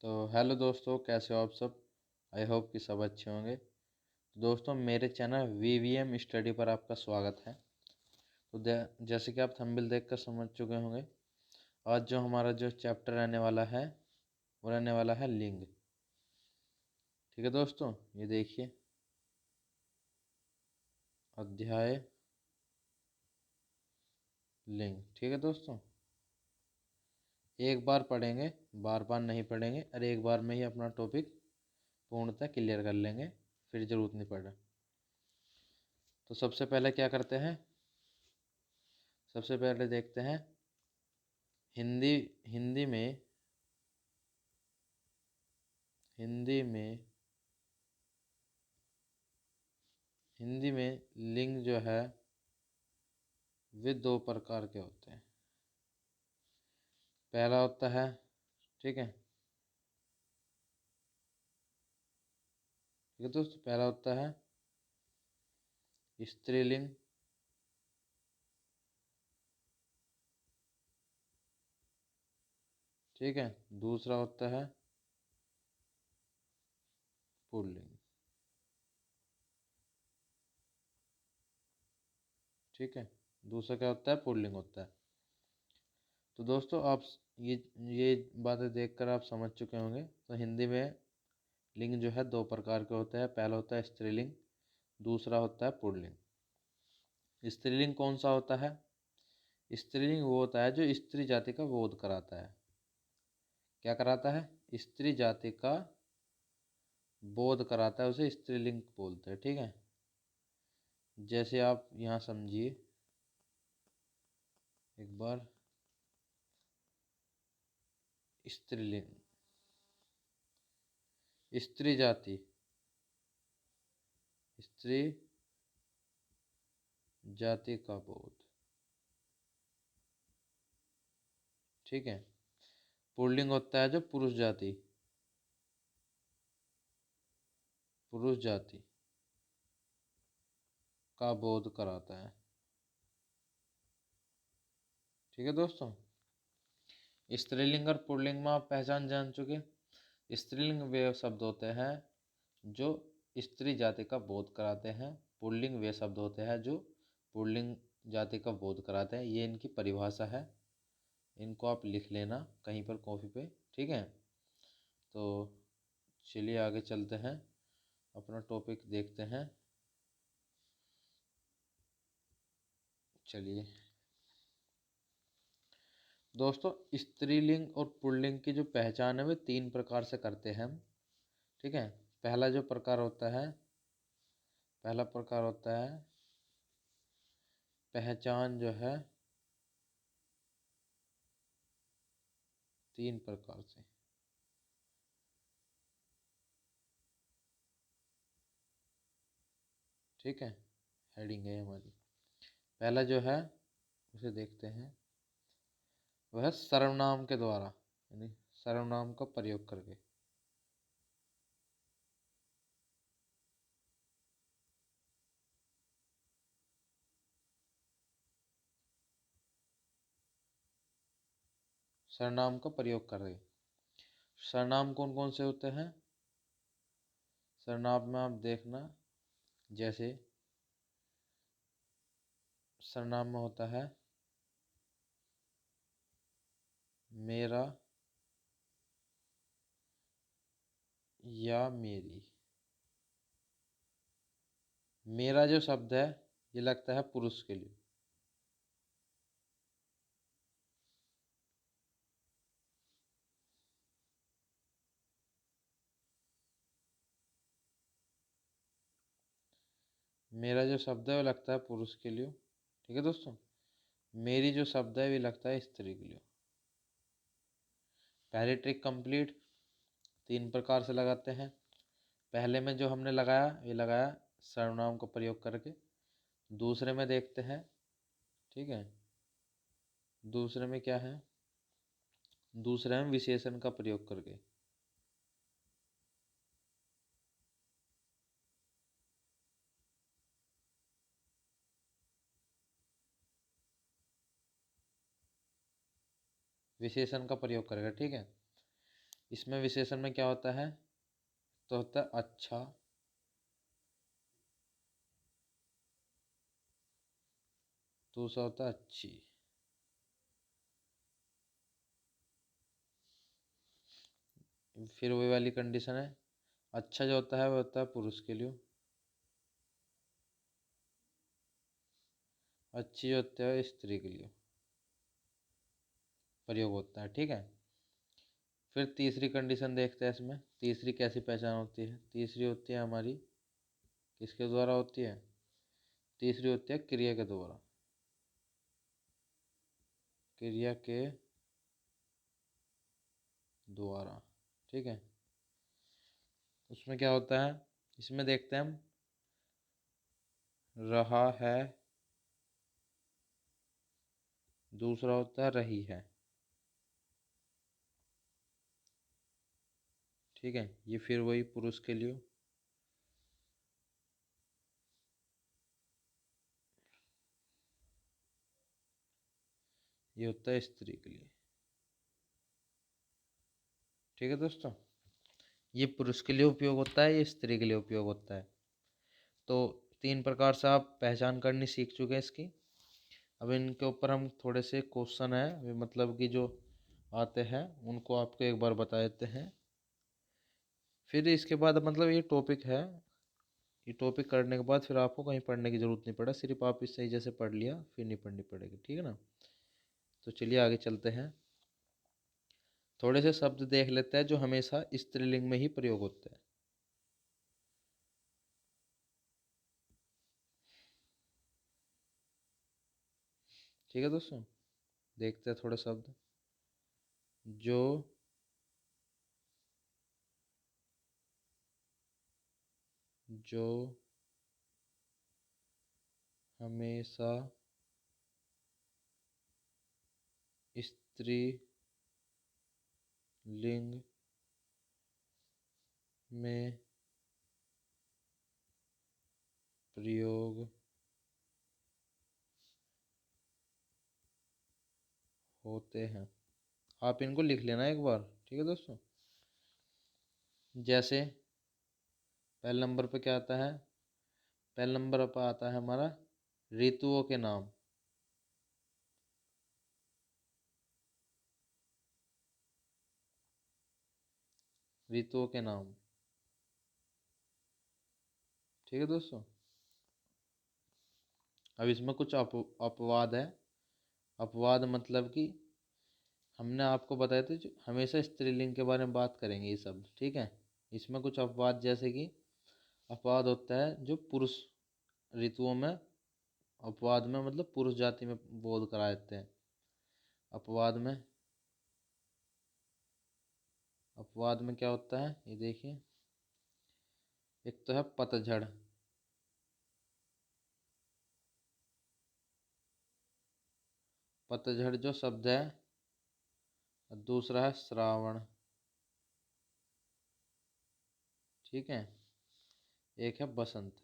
तो हेलो दोस्तों, कैसे हो आप सब। आई होप कि सब अच्छे होंगे। तो दोस्तों, मेरे चैनल वीवीएम स्टडी पर आपका स्वागत है। तो जैसे कि आप थंबनेल देखकर समझ चुके होंगे, आज जो हमारा जो चैप्टर रहने वाला है वो रहने वाला है लिंग। ठीक है दोस्तों, ये देखिए अध्याय लिंग। ठीक है दोस्तों, एक बार पढ़ेंगे, बार बार नहीं पढ़ेंगे, और एक बार में ही अपना टॉपिक पूर्णतः क्लियर कर लेंगे, फिर जरूरत नहीं पड़ रहा। तो सबसे पहले क्या करते हैं, सबसे पहले देखते हैं हिंदी हिंदी में हिंदी में हिंदी में लिंग जो है वे दो प्रकार के होते हैं। पहला होता है, ठीक है ठीक है दोस्तों, पहला होता है स्त्रीलिंग, ठीक है। दूसरा होता है पुल्लिंग, ठीक है। दूसरा क्या होता है, पुल्लिंग होता है। तो दोस्तों, आप ये ये बातें देखकर आप समझ चुके होंगे। तो हिंदी में लिंग जो है दो प्रकार के होते हैं। पहला होता है स्त्रीलिंग, दूसरा होता है पुल्लिंग। स्त्रीलिंग कौन सा होता है? स्त्रीलिंग वो होता है जो स्त्री जाति का बोध कराता है। क्या कराता है? स्त्री जाति का बोध कराता है, उसे स्त्रीलिंग बोलते हैं, ठीक है। जैसे आप यहाँ समझिए एक बार, स्त्रीलिंग, स्त्री जाति, स्त्री जाति का बोध, ठीक है। पुल्लिंग होता है जो पुरुष जाति, पुरुष जाति का बोध कराता है, ठीक है दोस्तों। स्त्रीलिंग और पुल्लिंग में आप पहचान जान चुके। स्त्रीलिंग वे शब्द होते हैं जो स्त्री जाति का बोध कराते हैं, पुल्लिंग वे शब्द होते हैं जो पुल्लिंग जाति का बोध कराते हैं। ये इनकी परिभाषा है, इनको आप लिख लेना कहीं पर कॉपी पे, ठीक है। तो चलिए आगे चलते हैं, अपना टॉपिक देखते हैं। चलिए दोस्तों, स्त्रीलिंग और पुल्लिंग की जो पहचान है वे तीन प्रकार से करते हैं हम, ठीक है। पहला जो प्रकार होता है, पहला प्रकार होता है पहचान जो है तीन प्रकार से, ठीक है। हेडिंग है हमारी। पहला जो है उसे देखते हैं, वह सर्वनाम के द्वारा, यानी सर्वनाम का प्रयोग करके। सर्वनाम का प्रयोग करके। सर्वनाम कौन कौन से होते हैं? सर्वनाम में आप देखना, जैसे सर्वनाम में होता है मेरा या मेरी। मेरा जो शब्द है ये लगता है पुरुष के लिए, मेरा जो शब्द है वो लगता है पुरुष के लिए, ठीक है दोस्तों। मेरी जो शब्द है वो लगता है स्त्री के लिए। पहली ट्रिक कंप्लीट। तीन प्रकार से लगाते हैं। पहले में जो हमने लगाया ये लगाया सर्वनाम का प्रयोग करके। दूसरे में देखते हैं, ठीक है। दूसरे में क्या है? दूसरे में विशेषण का प्रयोग करके। विशेषण का प्रयोग करेगा, ठीक है। इसमें विशेषण में क्या होता है, तो होता है अच्छा, दूसरा होता है अच्छी। फिर वही वाली कंडीशन है, अच्छा जो होता है वो होता है पुरुष के लिए, अच्छी जो होता है स्त्री के लिए प्रयोग होता है। ठीक है, फिर तीसरी कंडीशन देखते हैं इसमें, तीसरी कैसी पहचान होती है। तीसरी होती है हमारी, किसके द्वारा होती है, तीसरी होती है क्रिया के द्वारा, क्रिया के द्वारा। ठीक है, उसमें क्या होता है, इसमें देखते हैं हम, रहा है, दूसरा होता है रही है। ठीक है, ये फिर वही पुरुष के लिए, ये होता है स्त्री के लिए। ठीक है दोस्तों, ये पुरुष के लिए उपयोग होता है, ये स्त्री के लिए उपयोग होता है। तो तीन प्रकार से आप पहचान करनी सीख चुके हैं इसकी। अब इनके ऊपर हम थोड़े से क्वेश्चन है, मतलब कि जो आते हैं उनको आपको एक बार बता देते हैं। फिर इसके बाद मतलब ये टॉपिक है, ये टॉपिक करने के बाद फिर आपको कहीं पढ़ने की ज़रूरत नहीं पड़ा, सिर्फ आप इस सही जैसे पढ़ लिया, फिर नहीं पढ़नी पड़ेगी। ठीक है ना, तो चलिए आगे चलते हैं। थोड़े से शब्द देख लेते हैं जो हमेशा स्त्रीलिंग में ही प्रयोग होते हैं। ठीक है दोस्तों, देखते हैं थोड़े शब्द जो जो हमेशा स्त्रीलिंग में प्रयोग होते हैं। आप इनको लिख लेना एक बार। ठीक है दोस्तों, जैसे पहले नंबर पे क्या आता है, पहले नंबर पर आता है हमारा ऋतुओं के नाम। ऋतुओं के नाम। ठीक है दोस्तों, अब इसमें कुछ अपवाद है। अपवाद मतलब कि हमने आपको बताया था, जो हमेशा स्त्रीलिंग के बारे में बात करेंगे ये शब्द। ठीक है, इसमें कुछ अपवाद, जैसे कि अपवाद होता है जो पुरुष ऋतुओं में, अपवाद में मतलब पुरुष जाति में बोध करा देते हैं। अपवाद में, अपवाद में क्या होता है ये देखिए, एक तो है पतझड़, पतझड़ जो शब्द है, और दूसरा है श्रावण। ठीक है, एक है बसंत।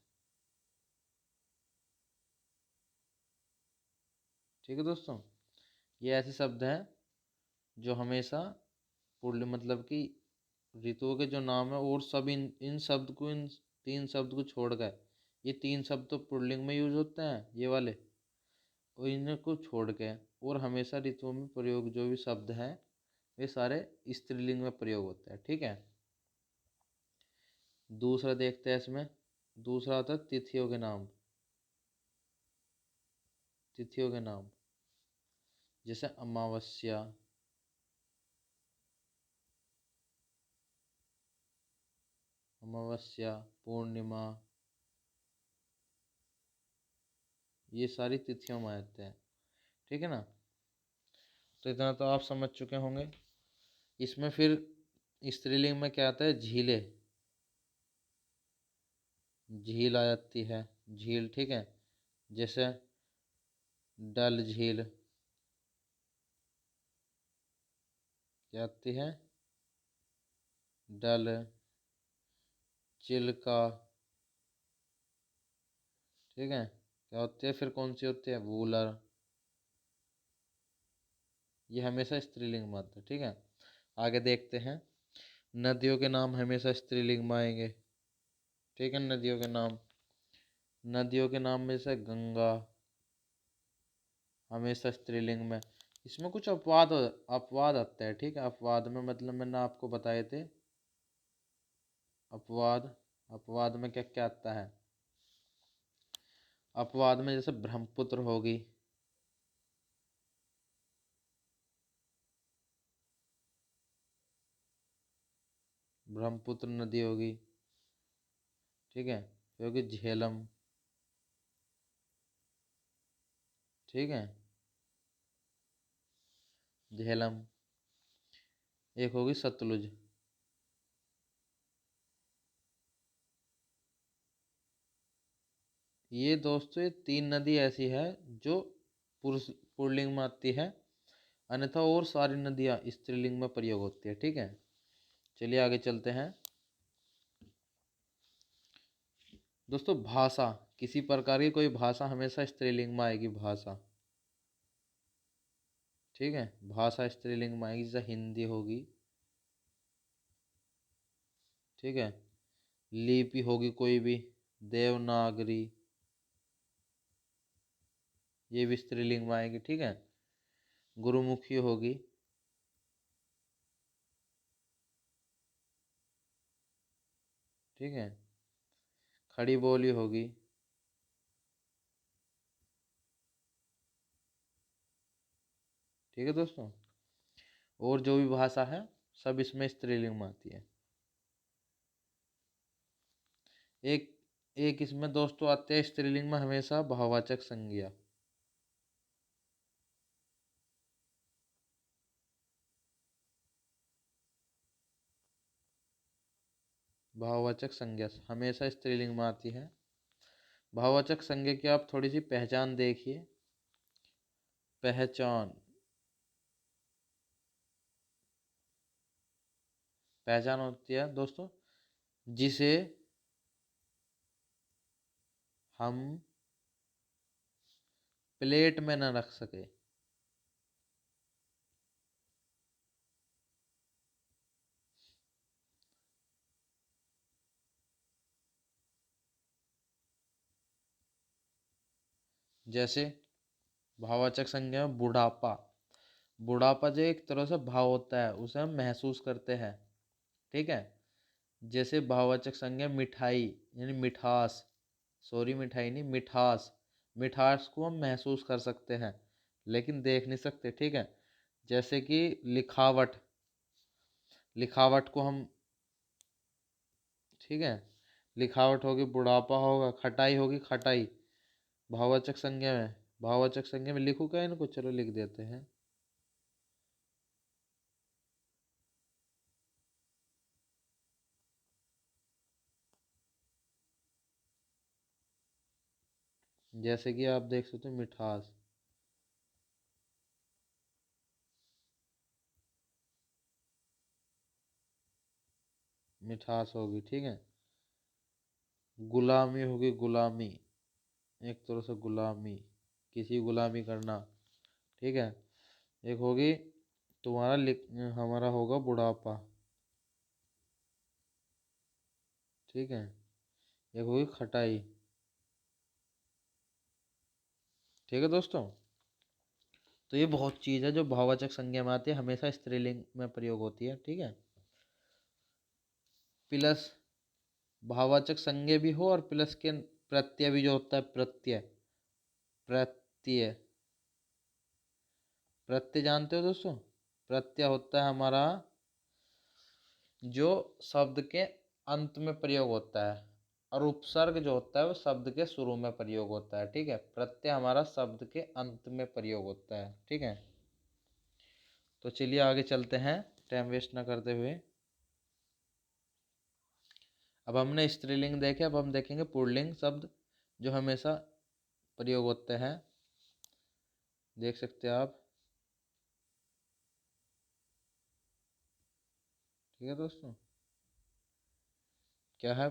ठीक है दोस्तों, ये ऐसे शब्द हैं जो हमेशा पूर्ण मतलब कि ऋतुओं के जो नाम है, और सब इन शब्द को, इन तीन शब्द को छोड़कर, ये तीन शब्द तो पुल्लिंग में यूज होते हैं ये वाले, और इनको छोड़ के और हमेशा ऋतुओं में प्रयोग जो भी शब्द हैं वे सारे स्त्रीलिंग में प्रयोग होते हैं। ठीक है, दूसरा देखते हैं इसमें, दूसरा होता है तिथियों के नाम। तिथियों के नाम, जैसे अमावस्या, अमावस्या, पूर्णिमा, ये सारी तिथियों में आते हैं। ठीक है ना, तो इतना तो आप समझ चुके होंगे। इसमें फिर स्त्रीलिंग में क्या आता है, झीलें, झील आ जाती है, झील। ठीक है, जैसे डल झील क्या आती है, डल, चिल्का। ठीक है, क्या होती है, फिर कौन सी होती है, वूलर। ये हमेशा स्त्रीलिंग में आता है। ठीक है, आगे देखते हैं। नदियों के नाम हमेशा स्त्रीलिंग में आएंगे। ठीक है, नदियों के नाम, नदियों के नाम में से गंगा हमेशा स्त्रीलिंग में। इसमें कुछ अपवाद आते हैं। ठीक है, अपवाद में मतलब मैंने आपको बताए थे। अपवाद, अपवाद में क्या क्या आता है? अपवाद में जैसे ब्रह्मपुत्र होगी, ब्रह्मपुत्र नदी होगी। ठीक है, फिर होगी झेलम। ठीक है, झेलम। एक होगी सतलुज। ये दोस्तों ये तीन नदी ऐसी है जो पुरुष पुल्लिंग में आती है, अन्यथा और सारी नदियां स्त्रीलिंग में प्रयोग होती है। ठीक है, चलिए आगे चलते हैं। दोस्तों भाषा, किसी प्रकार की कोई भाषा हमेशा स्त्रीलिंग में आएगी, भाषा। ठीक है, भाषा स्त्रीलिंग में आएगी, जैसे हिंदी होगी। ठीक है, लिपि होगी कोई भी, देवनागरी, ये भी स्त्रीलिंग में आएगी। ठीक है, गुरुमुखी होगी। ठीक है, खड़ी बोली होगी। ठीक है दोस्तों, और जो भी भाषा है सब इसमें स्त्रीलिंग में आती है। एक एक इसमें दोस्तों आते हैं स्त्रीलिंग में हमेशा भाववाचक संज्ञा। भाववाचक संज्ञा हमेशा स्त्रीलिंग में आती है। भाववाचक संज्ञा की आप थोड़ी सी पहचान देखिए। पहचान, पहचान होती है दोस्तों जिसे हम प्लेट में न रख सके। जैसे भाववाचक संज्ञा में बुढ़ापा, बुढ़ापा जो एक तरह से भाव होता है उसे हम महसूस करते हैं। ठीक है, जैसे भाववाचक संज्ञा मिठाई यानी मिठास, सॉरी मिठाई नहीं मिठास, मिठास को हम महसूस कर सकते हैं लेकिन देख नहीं सकते। ठीक है, जैसे कि लिखावट, लिखावट को हम, ठीक है, लिखावट होगी, बुढ़ापा होगा, खटाई होगी, खटाई भाववाचक संज्ञा में। भाववाचक संज्ञा में लिखूं क्या इनको? चलो लिख देते हैं। जैसे कि आप देख सकते हो मिठास, मिठास होगी। ठीक है, गुलामी होगी, गुलामी, एक तरह से गुलामी, किसी की गुलामी करना। ठीक है, एक होगी तुम्हारा हमारा होगा बुढ़ापा। ठीक है, एक होगी खटाई। ठीक है दोस्तों, तो ये बहुत चीज़ है जो भाववाचक संज्ञा में आती है, हमेशा स्त्रीलिंग में प्रयोग होती है। ठीक है, प्लस भाववाचक संज्ञा भी हो और प्लस के प्रत्यय भी जो होता है, प्रत्यय, प्रत्यय, प्रत्यय जानते हो दोस्तों? प्रत्यय होता है हमारा जो शब्द के अंत में प्रयोग होता है, और उपसर्ग जो होता है वो शब्द के शुरू में प्रयोग होता है। ठीक है, प्रत्यय हमारा शब्द के अंत में प्रयोग होता है। ठीक है, तो चलिए आगे चलते हैं टाइम वेस्ट ना करते हुए। अब हमने स्त्रीलिंग देखे, अब हम देखेंगे पुल्लिंग शब्द जो हमेशा प्रयोग होते हैं। देख सकते हैं आप। ठीक है दोस्तों, क्या है?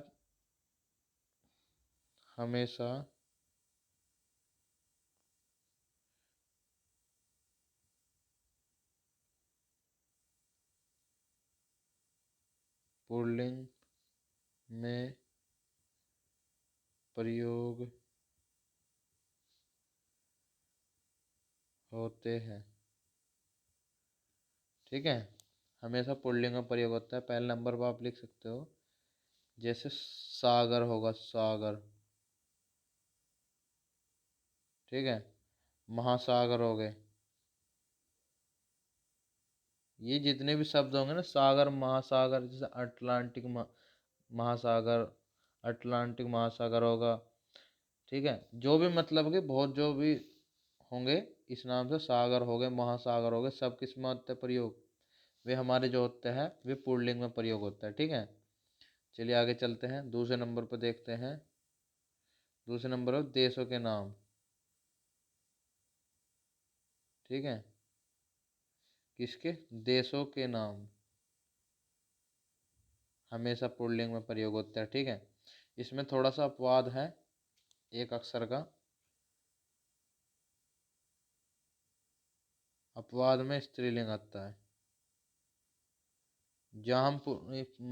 हमेशा पुल्लिंग में प्रयोग होते हैं। ठीक है, हमेशा पुल्लिंग में प्रयोग होता है। पहले नंबर पर आप लिख सकते हो, जैसे सागर होगा, सागर। ठीक है, महासागर हो गए। ये जितने भी शब्द होंगे ना, सागर, महासागर, जैसे महासागर, अटलांटिक महासागर होगा। ठीक है, जो भी मतलब कि बहुत जो भी होंगे इस नाम से, सागर हो गए, महासागर हो गए, सब किस में होते हैं प्रयोग? वे हमारे जो होते हैं वे पुल्लिंग में प्रयोग होता है। ठीक है, चलिए आगे चलते हैं, दूसरे नंबर पर देखते हैं। दूसरे नंबर पर देशों के नाम। ठीक है, किसके? देशों के नाम हमेशा पुल्लिंग में प्रयोग होता है। ठीक है, इसमें थोड़ा सा अपवाद है एक अक्षर का। अपवाद में स्त्रीलिंग आता है। जहाँ हम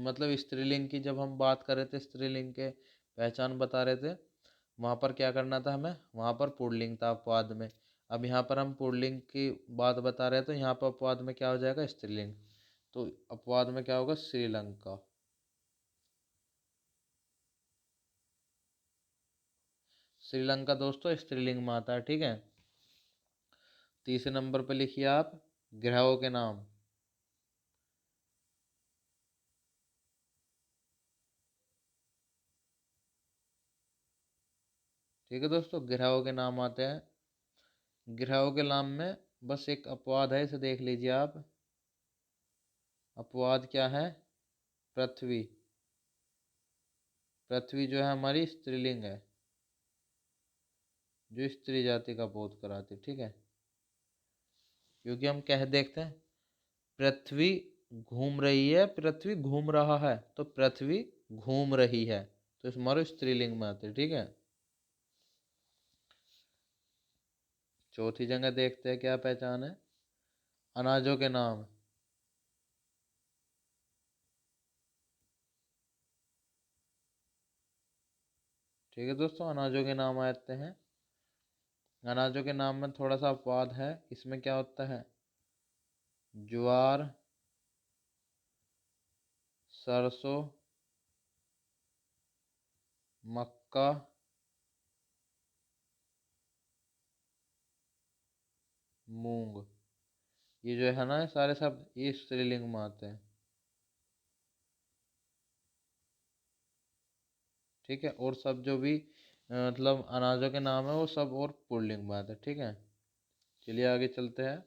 मतलब स्त्रीलिंग की जब हम बात कर रहे थे, स्त्रीलिंग के पहचान बता रहे थे, वहाँ पर क्या करना था हमें? वहाँ पर पुल्लिंग था अपवाद में। अब यहाँ पर हम पुल्लिंग की बात बता रहे हैं, तो यहाँ पर अपवाद में क्या हो जाएगा? स्त्रीलिंग। तो अपवाद में क्या होगा? श्रीलंका। श्रीलंका दोस्तों स्त्रीलिंग में आता है। ठीक है, तीसरे नंबर पर लिखिए आप ग्रहों के नाम। ठीक है दोस्तों, ग्रहों के नाम आते हैं। ग्रहों के नाम में बस एक अपवाद है, इसे देख लीजिए आप। अपवाद क्या है? पृथ्वी। पृथ्वी जो है हमारी स्त्रीलिंग है, जो स्त्री जाति का बोध कराती। ठीक है, क्योंकि हम कह देखते हैं पृथ्वी घूम रही है, पृथ्वी घूम रहा है, तो पृथ्वी घूम रही है, तो इस हमारे स्त्रीलिंग में आते। ठीक है, चौथी जगह देखते हैं क्या पहचान है? अनाजों के नाम। ठीक है दोस्तों, अनाजों के नाम आते हैं। अनाजों के नाम में थोड़ा सा अपवाद है, इसमें क्या होता है? ज्वार, सरसों, मक्का, मूंग। ये जो है ना सारे शब्द ये स्त्रीलिंग में आते हैं। ठीक है, और सब जो भी मतलब अनाजों के नाम है वो सब और पुल्लिंग में आते हैं। ठीक है, चलिए आगे चलते हैं,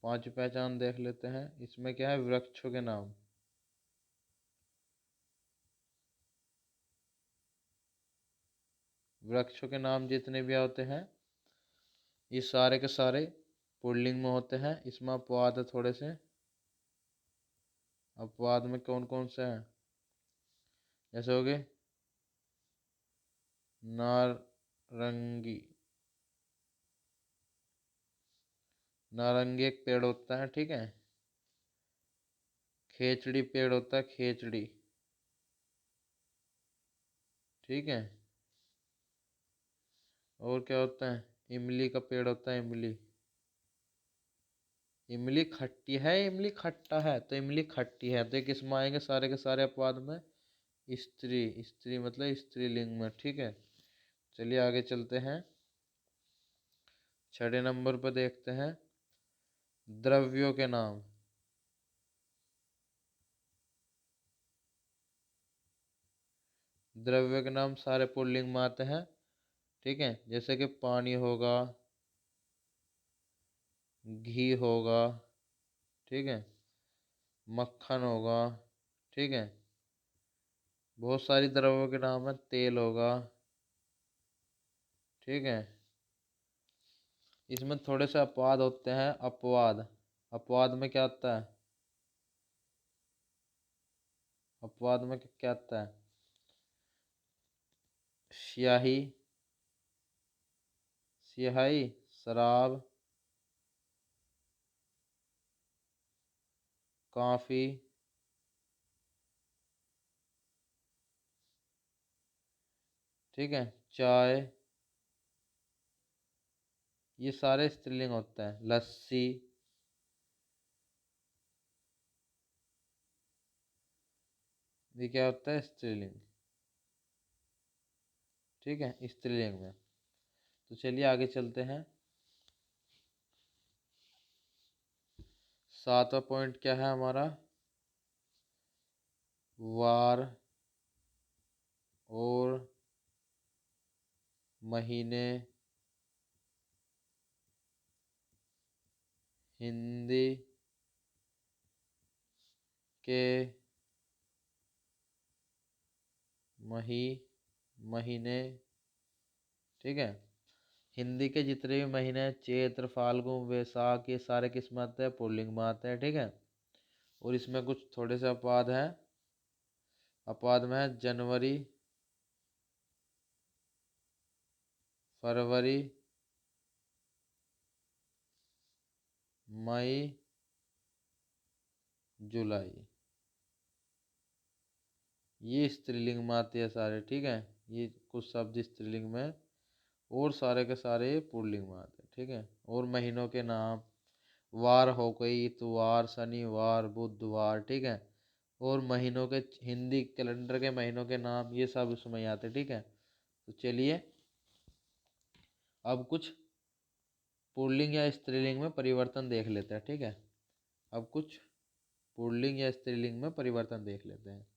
पांचवी पहचान देख लेते हैं। इसमें क्या है? वृक्षों के नाम। वृक्षों के नाम जितने भी होते हैं ये सारे के सारे पुल्लिंग में होते हैं। इसमें अपवाद है थोड़े से। अपवाद में कौन कौन से हैं? जैसे हो गए नारंगी। नारंगी एक पेड़ होता है। ठीक है, खेचड़ी पेड़ होता है, खेचड़ी। ठीक है, और क्या होता है? इमली का पेड़ होता है, इमली। इमली खट्टी है, इमली खट्टा है, तो इमली खट्टी है, तो ये किस में आएंगे सारे के सारे अपवाद में? स्त्री। स्त्री मतलब स्त्रीलिंग में। ठीक है, चलिए आगे चलते हैं, छठे नंबर पर देखते हैं द्रव्यों के नाम। द्रव्य के नाम सारे पुल्लिंग में आते हैं। ठीक है, जैसे कि पानी होगा, घी होगा। ठीक है, मक्खन होगा। ठीक है, बहुत सारी द्रव्यों के नाम है, तेल होगा। ठीक है, इसमें थोड़े से अपवाद होते हैं। अपवाद, अपवाद में क्या आता है? अपवाद में क्या आता है? स्याही, स्याही, शराब, कॉफी, ठीक है। चाय, ये सारे स्त्रीलिंग होता है। लस्सी, ये क्या होता है? स्त्रीलिंग। ठीक है, स्त्रीलिंग में। तो चलिए आगे चलते हैं। 7वां पॉइंट क्या है हमारा? वार और महीने हिंदी के महीने। ठीक है, हिंदी के जितने भी महीने हैं, चैत्र फाल्गुन वैशाख, ये सारे किस में आते हैं? पुल्लिंग में आते हैं। ठीक है, और इसमें कुछ थोड़े से अपवाद हैं। अपवाद में है जनवरी, फरवरी, मई, जुलाई, ये स्त्रीलिंग में आते हैं सारे। ठीक है, ये कुछ शब्द स्त्रीलिंग में, और सारे के सारे पुल्लिंग में आते हैं। ठीक है, और महीनों के नाम, वार हो गई, इतवार, शनिवार, बुधवार। ठीक है, और महीनों के, हिंदी कैलेंडर के महीनों के नाम, ये सब उसमें ही आते हैं। ठीक है, तो चलिए अब कुछ पुल्लिंग या स्त्रीलिंग में परिवर्तन देख लेते हैं। ठीक है, अब कुछ पुल्लिंग या स्त्रीलिंग में परिवर्तन देख लेते हैं।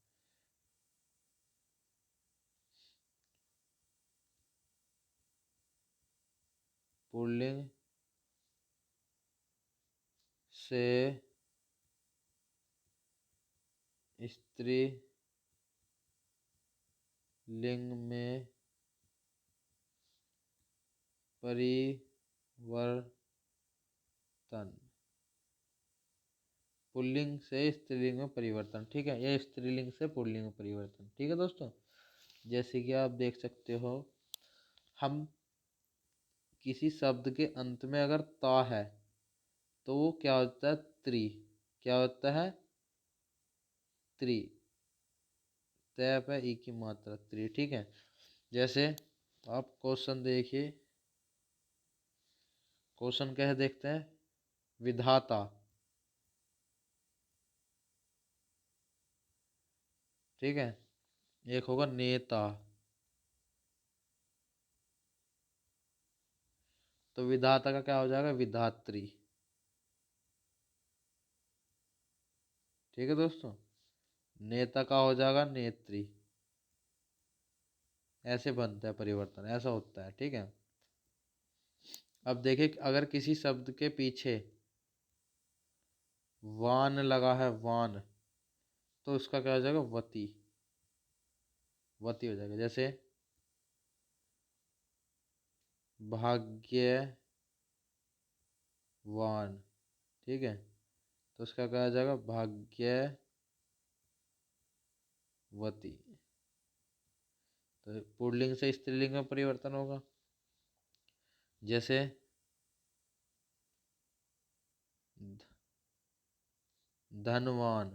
पुल्लिंग से स्त्रीलिंग में परिवर्तन। पुल्लिंग से स्त्रीलिंग में परिवर्तन। ठीक है, या स्त्रीलिंग से पुल्लिंग में परिवर्तन। ठीक है दोस्तों, जैसे कि आप देख सकते हो, हम किसी शब्द के अंत में अगर ता है तो वो क्या होता है? त्रि। क्या होता है? त्रि। तय पे ई की मात्रा त्रि। ठीक है, जैसे आप क्वेश्चन देखिए। क्वेश्चन क्या है देखते हैं। विधाता, ठीक है, एक होगा नेता। तो विधाता का क्या हो जाएगा? विधात्री। ठीक है दोस्तों, नेता का हो जाएगा नेत्री। ऐसे बनता है परिवर्तन, ऐसा होता है। ठीक है, अब देखिए, अगर किसी शब्द के पीछे वान लगा है, वान, तो उसका क्या हो जाएगा? वती। वती हो जाएगा। जैसे भाग्यवान। ठीक है, तो उसका क्या हो जाएगा? भाग्यवती। तो पुल्लिंग से स्त्रीलिंग में परिवर्तन होगा। जैसे धनवान,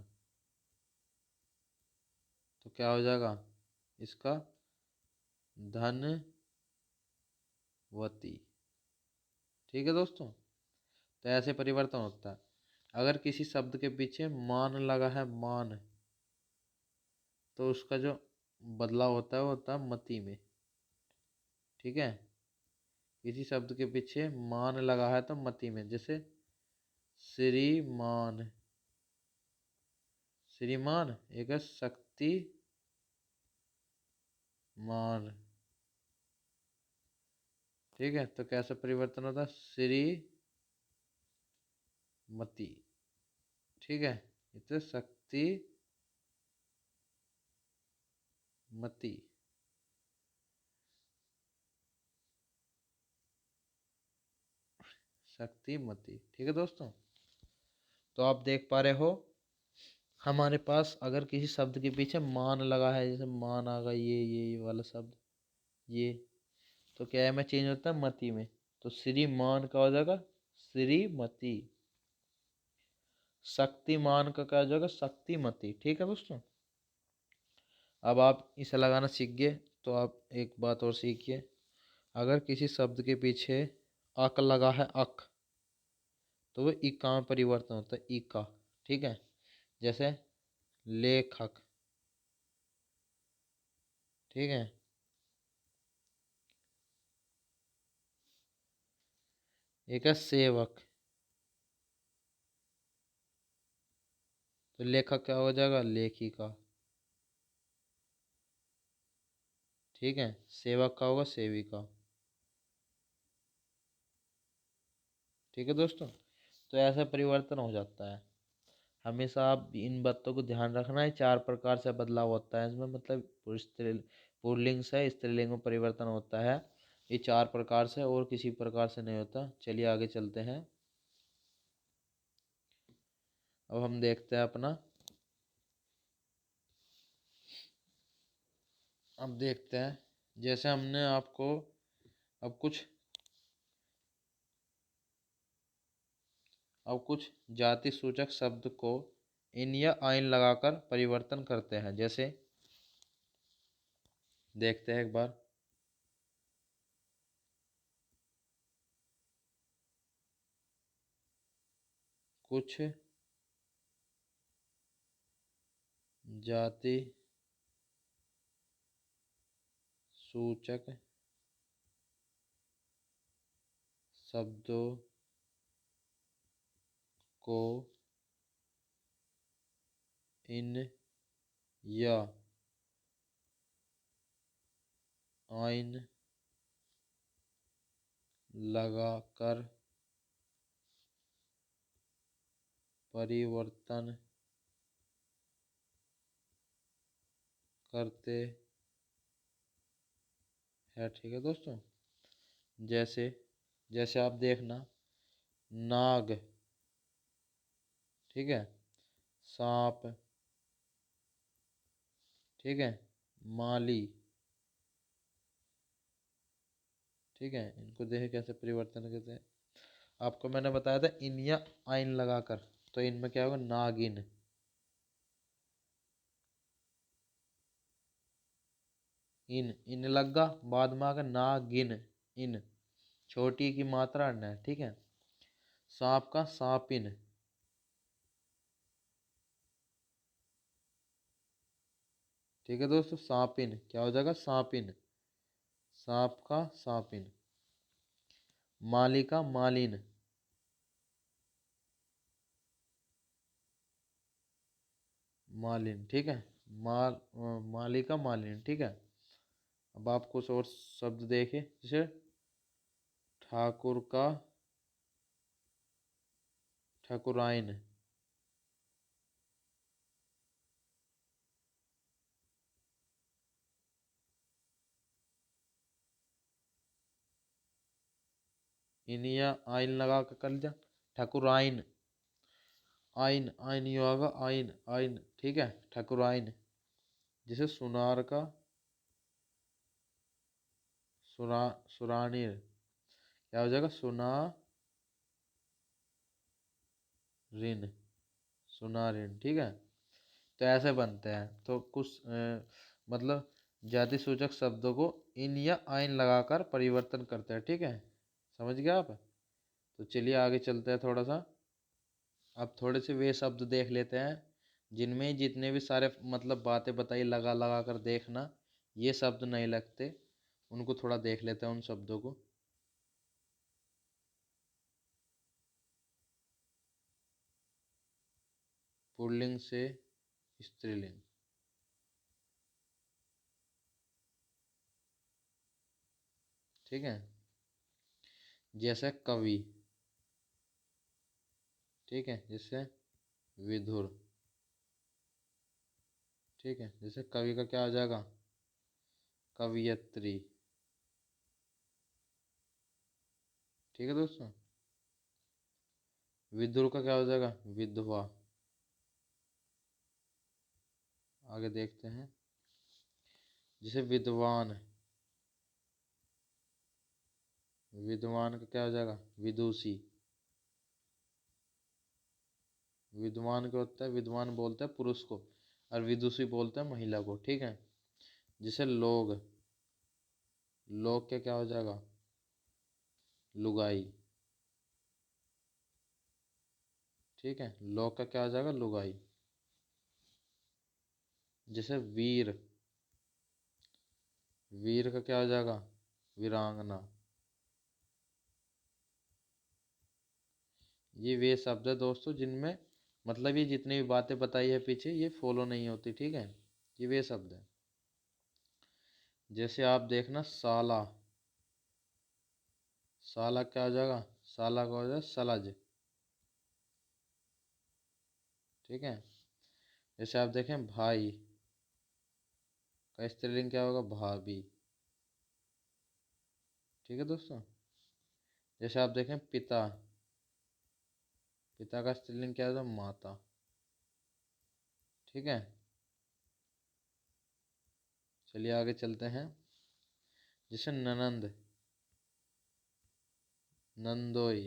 तो क्या हो जाएगा इसका? धनवती। ठीक है दोस्तों, तो ऐसे परिवर्तन होता है। अगर किसी शब्द के पीछे मान लगा है, मान, तो उसका जो बदलाव होता है वो होता है मति में। ठीक है, किसी शब्द के पीछे मान लगा है तो मति में। जैसे श्रीमान। श्रीमान एक है शक्तिमान। ठीक है, तो कैसा परिवर्तन होता है? श्रीमती। ठीक है, इसे शक्तिमती। शक्तिमती। ठीक है दोस्तों, तो आप देख पा रहे हो, हमारे पास अगर किसी शब्द के पीछे मान लगा है, जैसे मान आ गया, ये वाला शब्द, ये, तो क्या है में चेंज होता है? मति में। तो श्रीमान का हो जाएगा श्रीमती। शक्तिमान का क्या हो जाएगा? शक्तिमती। ठीक है दोस्तों, अब आप इसे लगाना सीख गए, दोस्तों आप एक बात और सीखिए, अगर किसी शब्द के पीछे अक लगा है, अक, तो वो इका में परिवर्तन होता है, इका। ठीक है, जैसे लेखक। ठीक है, एक है सेवक, तो लेखक क्या हो जाएगा, लेखिका। ठीक है, सेवक का होगा सेविका। ठीक है दोस्तों, तो ऐसा परिवर्तन हो जाता है। हमेशा आप इन बातों को ध्यान रखना है। 4 प्रकार से बदलाव होता है इसमें, मतलब पुल्लिंग से स्त्रीलिंग में परिवर्तन होता है। ये 4 प्रकार से, और किसी प्रकार से नहीं होता। चलिए आगे चलते हैं। अब हम देखते हैं अपना, अब देखते हैं, जैसे हमने आपको अब कुछ जाति सूचक शब्द को इन या आइन लगाकर परिवर्तन करते हैं। जैसे देखते हैं एक बार, कुछ जाति सूचक शब्दों को इन या आइन लगाकर परिवर्तन करते हैं। ठीक है दोस्तों, जैसे जैसे आप देखना, नाग, ठीक है, सांप, ठीक है, माली। ठीक है, इनको देखे कैसे परिवर्तन करते हैं। आपको मैंने बताया था इन या आइन लगाकर, तो इनमें क्या होगा, नागिन। इन इन लगा, बाद में आकर नागिन, इन, छोटी की मात्रा न है। ठीक है, सांप का सांपिन। ठीक है दोस्तों, सांपिन क्या हो जाएगा, सांपिन, सांप का सांपिन। माली का मालिन। मालिन, ठीक है, माली का मालिन। ठीक है, अब आप कुछ और शब्द देखें, जैसे ठाकुर का ठाकुराइन। इन या आइन लगा कर लिया, ठाकुराइन। आइन, आइन ये होगा, आइन, आइन। ठीक है, ठाकुराइन। जैसे सुनार का सुरानीर, क्या हो जाएगा, रिन, सुनारिन। ठीक है, तो ऐसे बनते हैं। तो कुछ मतलब जाति सूचक शब्दों को इन या आइन लगाकर परिवर्तन करते हैं। ठीक है, समझ गए आप। तो चलिए आगे चलते हैं थोड़ा सा। अब थोड़े से वे शब्द देख लेते हैं जिनमें जितने भी सारे मतलब बातें बताई लगा लगा कर देखना, ये शब्द नहीं लगते। उनको थोड़ा देख लेते हैं उन शब्दों को। पुल्लिंग से स्त्रीलिंग। ठीक है, जैसे कवि। ठीक है, जैसे विधुर। ठीक है, जैसे कवि का क्या आ जाएगा, कवियत्री। ठीक है दोस्तों, विधुर का क्या हो जाएगा, विधवा। आगे देखते हैं, जैसे विद्वान। विद्वान का क्या हो जाएगा, विदुषी। विद्वान क्या होता है, विद्वान बोलते हैं पुरुष को, और विदुषी बोलते हैं महिला को। ठीक है, जैसे लोग। लोग के क्या हो जाएगा, लुगाई। ठीक है, लोग का क्या हो जाएगा, लुगाई। जैसे वीर, वीर का क्या हो जाएगा, वीरांगना। ये वे शब्द है दोस्तों जिनमें मतलब ये जितनी भी बातें बताई है पीछे ये फॉलो नहीं होती। ठीक है, ये वे शब्द है। जैसे आप देखना साला, साला क्या हो जाएगा, साला का हो जाएगा सलज। ठीक है, जैसे आप देखें भाई का स्त्रीलिंग क्या होगा, भाभी। ठीक है दोस्तों, जैसे आप देखें पिता, पिता का स्त्रीलिंग क्या होगा, माता। ठीक है, चलिए आगे चलते हैं। जैसे ननंद, नंदोई,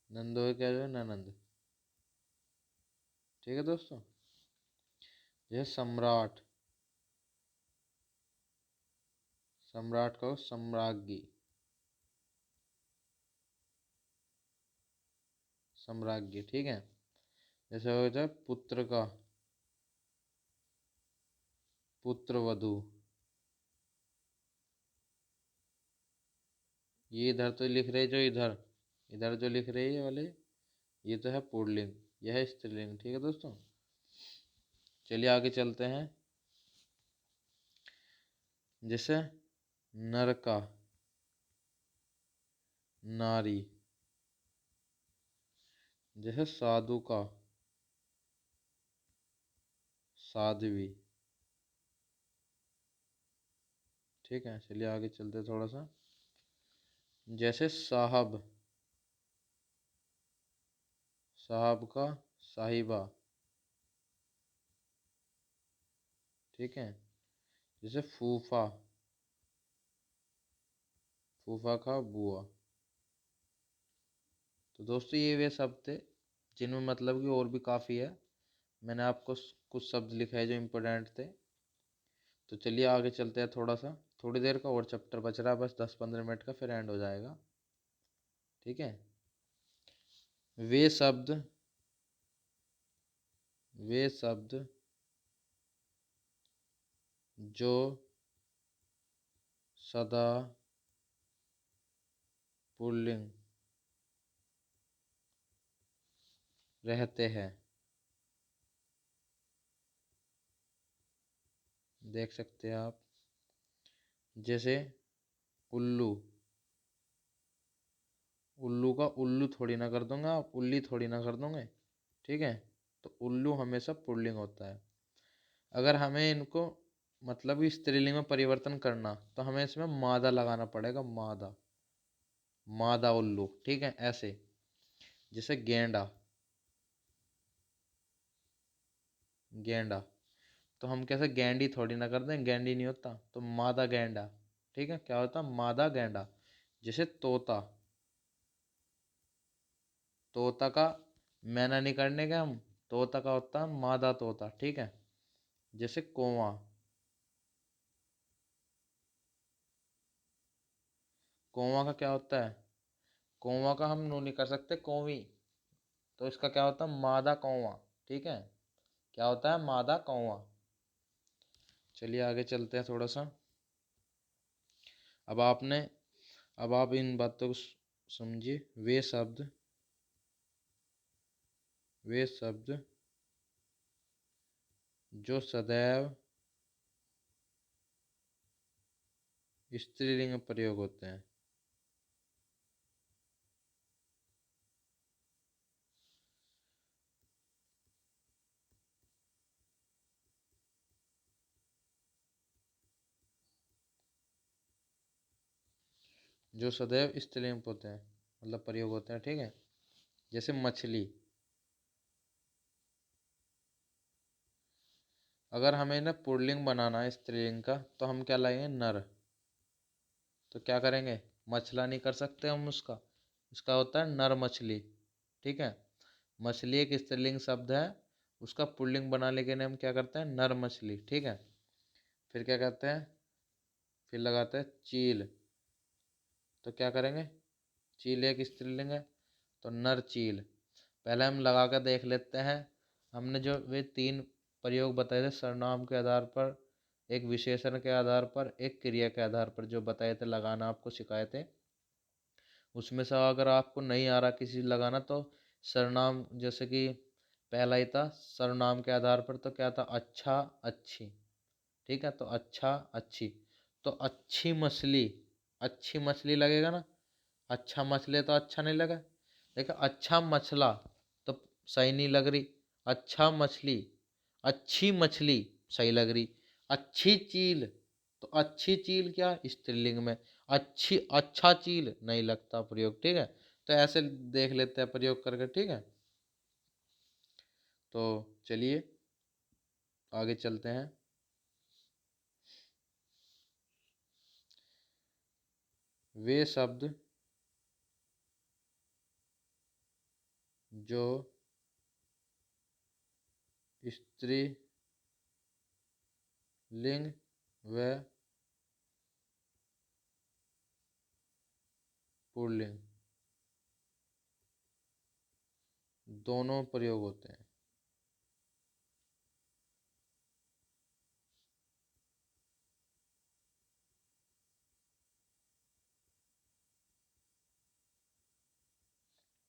नंदोई क्या जो है, ननंद। ठीक है दोस्तों, जैसे सम्राट, सम्राट का हो सम्राज्ञी, सम्राज्ञी। ठीक है, जैसे हो जाए पुत्र का, पुत्र वधु। ये इधर तो लिख रहे जो इधर, इधर जो लिख रहे हैं ये वाले, ये तो है पुल्लिंग, यह है स्त्रीलिंग। ठीक है दोस्तों, चलिए आगे चलते हैं। जैसे नरका, नारी। जैसे साधु का, साध्वी। ठीक है, चलिए आगे चलते हैं थोड़ा सा। जैसे साहब, साहब का साहिबा। ठीक है, जैसे फूफा, फूफा का बुआ। तो दोस्तों ये वे शब्द थे जिनमें मतलब कि और भी काफ़ी है। मैंने आपको कुछ शब्द लिखे हैं जो इम्पोर्टेंट थे। तो चलिए आगे चलते हैं थोड़ा सा, थोड़ी देर का और चैप्टर बच रहा है, बस 10-15 मिनट का, फिर एंड हो जाएगा। ठीक है, वे शब्द, वे शब्द जो सदा पुल्लिंग रहते हैं। देख सकते हैं आप, जैसे उल्लू, उल्लू का उल्लू थोड़ी ना कर दूंगा आप, उल्ली थोड़ी ना कर दोगे। ठीक है, तो उल्लू हमेशा पुल्लिंग होता है। अगर हमें इनको मतलब कि स्त्रीलिंग में परिवर्तन करना तो हमें इसमें मादा लगाना पड़ेगा, मादा, मादा उल्लू। ठीक है, ऐसे जैसे गेंडा, गेंडा। तो हम कैसे गेंडी थोड़ी ना कर दें, गेंडी नहीं होता, तो मादा गेंडा। ठीक है, क्या होता, मादा गेंडा। जैसे तोता, तोता का मैना नहीं करने का हम, तोता का होता है मादा तोता। ठीक है, जैसे कौवा, कौवा का क्या होता है, कौवा का हम नो नहीं कर सकते, कौवी। तो इसका क्या होता है, मादा कौवा। ठीक है, क्या होता है, मादा कौवा। चलिए आगे चलते हैं थोड़ा सा। अब आपने, अब आप इन बातों को समझिए। वे शब्द, वे शब्द जो सदैव स्त्रीलिंग में प्रयोग होते हैं। जो सदैव स्त्रीलिंग में होते हैं, मतलब प्रयोग होते हैं। ठीक है, जैसे मछली। अगर हमें ना पुल्लिंग बनाना है स्त्रीलिंग का तो हम क्या लाएंगे, नर। तो क्या करेंगे, मछला नहीं कर सकते हम उसका, इसका होता है नर मछली। ठीक है, मछली एक स्त्रीलिंग शब्द है, उसका पुल्लिंग बनाने के लिए हम क्या करते हैं, नर मछली। ठीक है, फिर क्या कहते हैं, फिर लगाते हैं चील, तो क्या करेंगे, चील एक स्त्रीलिंग है तो नर चील। पहले हम लगा कर देख लेते हैं। हमने जो वे 3 प्रयोग बताए थे सर्वनाम के आधार पर, एक विशेषण के आधार पर, एक क्रिया के आधार पर, जो बताए थे लगाना आपको सिखाए थे, उसमें से अगर आपको नहीं आ रहा किसी लगाना तो सर्वनाम, जैसे कि पहला ही था सर्वनाम के आधार पर, तो क्या था, अच्छा अच्छी। ठीक है, तो अच्छा अच्छी, तो अच्छी मछली, अच्छी मछली लगेगा ना, अच्छा मछली तो अच्छा नहीं लगा। देखो अच्छा मछला तो सही नहीं लग रही, अच्छा मछली, अच्छी मछली सही लग रही, अच्छी चील, तो अच्छी चील क्या स्त्रीलिंग में, अच्छी अच्छा चील नहीं लगता प्रयोग। ठीक है, तो ऐसे देख लेते हैं प्रयोग करके। ठीक है, तो चलिए आगे चलते हैं। वे शब्द जो स्त्रीलिंग व पुल्लिंग दोनों प्रयोग होते हैं।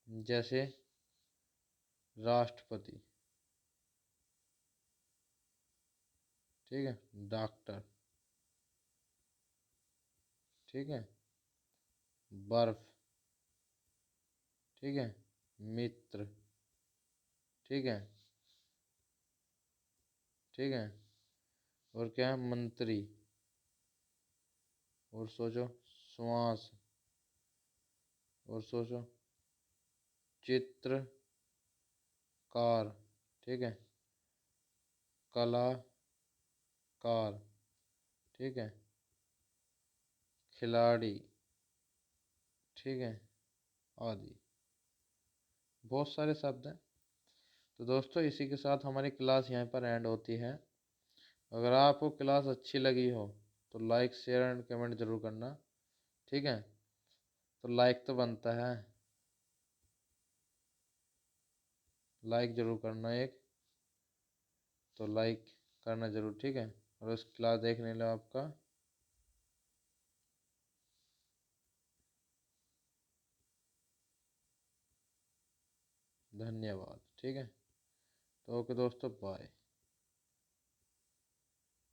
जैसे राष्ट्रपति, ठीक है, डॉक्टर, ठीक है, बर्फ, ठीक है, मित्र, ठीक है, ठीक है, और क्या है, मंत्री, और सोचो श्वास, और सोचो चित्रकार, ठीक है, कलाकार, ठीक है, खिलाड़ी, ठीक है, आदि बहुत सारे शब्द हैं। तो दोस्तों इसी के साथ हमारी क्लास यहाँ पर एंड होती है। अगर आपको क्लास अच्छी लगी हो तो लाइक शेयर एंड कमेंट जरूर करना। ठीक है, तो लाइक तो बनता है, लाइक जरूर करना एक, तो लाइक करना जरूर। ठीक है, और उस क्लास देखने के लिए आपका धन्यवाद। ठीक है, तो ओके दोस्तों, बाय।